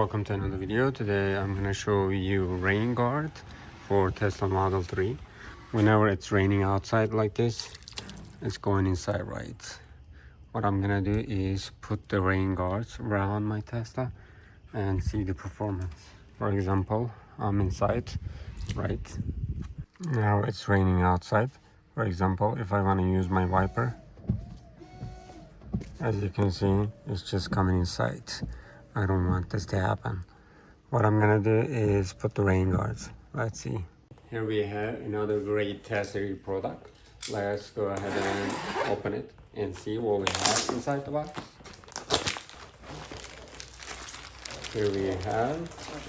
welcome to another video. Today I'm going to show you rain guard for Tesla Model 3. Whenever it's raining outside like this, it's going inside right. What I'm going to do is put the rain guards around my Tesla and see the performance. For example, I'm inside right. Now it's raining outside. For example, if I want to use my wiper, as you can see, it's just coming inside. I don't want this to happen. What I'm gonna do is put the rain guards. Let's see. Here we have another great Tesla product. Let's go ahead and open it and see what we have inside the box. Here we have,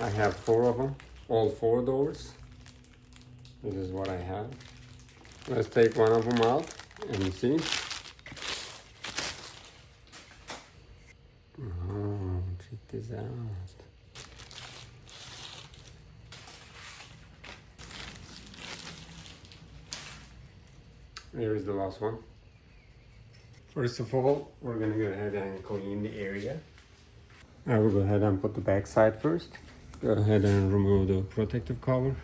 I have 4 of them, all 4 doors. This is what I have. Let's take one of them out and see. Oh, check this out. Here is the last one. First of all, we're gonna go ahead and clean the area. I will go ahead and put the back side first. Go ahead and remove the protective cover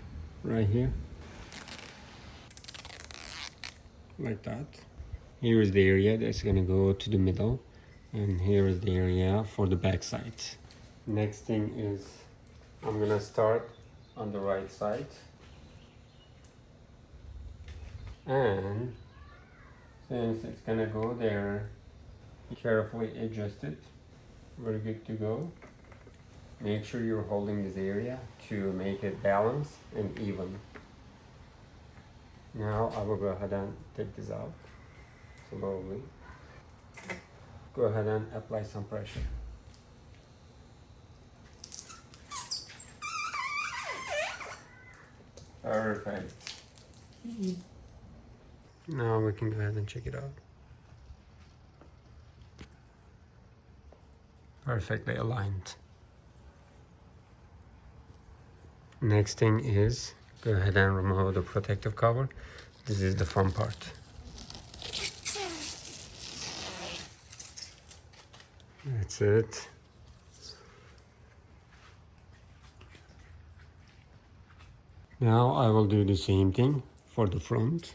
right here. Like that. Here is the area that's gonna go to the middle. And here is the area for the back side. Next thing is I'm gonna start on the right side. And since it's gonna go there, carefully adjust it. We're good to go. Make sure you're holding this area to make it balanced and even. Now I will go ahead and take this out slowly. Go ahead and apply some pressure. Perfect. Now we can go ahead and check it out. Perfectly aligned. Next thing is go ahead and remove the protective cover. This is the fun part. That's it. Now I will do the same thing for the front.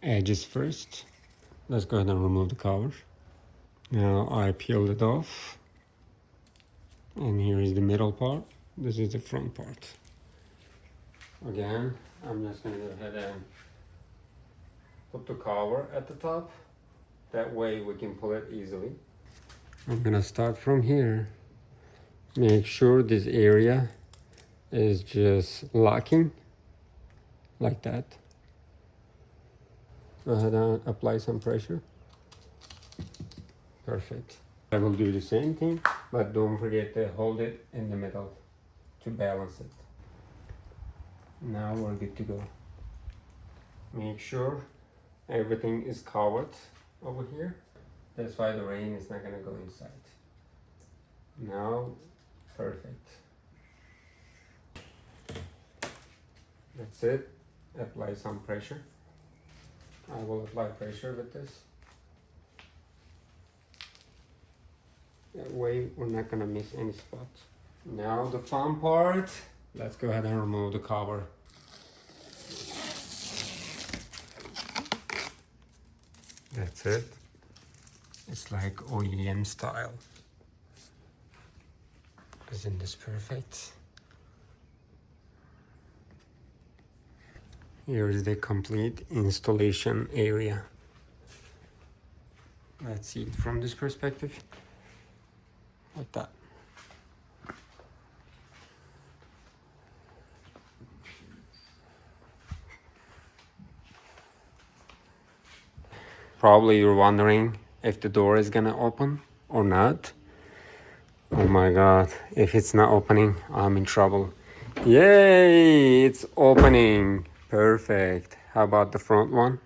Edges first. Let's go ahead and remove the cover. Now I peeled it off. And here is the middle part. This is the front part. Again, I'm just going to go ahead and put the cover at the top. That way we can pull it easily. I'm gonna start from here. Make sure this area is just locking like that. Go ahead and apply some pressure. Perfect. I will do the same thing, but don't forget to hold it in the middle to balance it. Now we're good to go. Make sure everything is covered over here. That's why the rain is not gonna go inside. Now, perfect. That's it. Apply some pressure. I will apply pressure with this. That way we're not gonna miss any spots. Now the fun part. Let's go ahead and remove the cover. That's it. It's like OEM style. Isn't this perfect? Here is the complete installation area. Let's see it from this perspective. Like that. Probably you're wondering if the door is gonna open or not. Oh my god, if it's not opening, I'm in trouble. Yay, it's opening. Perfect. How about the front one?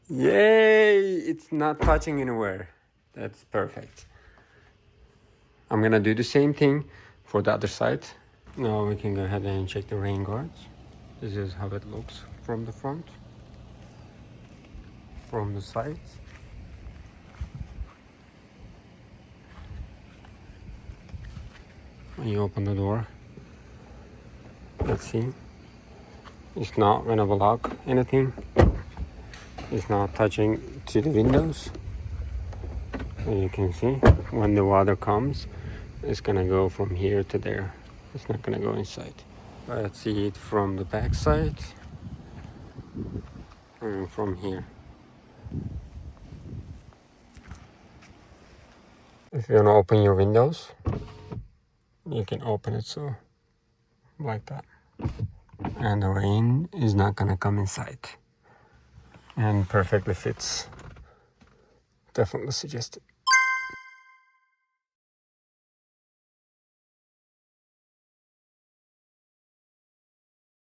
Yay, it's not touching anywhere. That's perfect. I'm gonna do the same thing for the other side. Now we can go ahead and check the rain guards. This is how it looks from the front. From the sides. when you open the door. Let's see. It's not gonna block anything. It's not touching to the windows. And you can see when the water comes, it's gonna go from here to there. It's not gonna go inside. Let's see it from the back side and from here. If you wanna open your windows, you can open it so like that. And the rain is not gonna come inside. And perfectly fits. Definitely suggest it.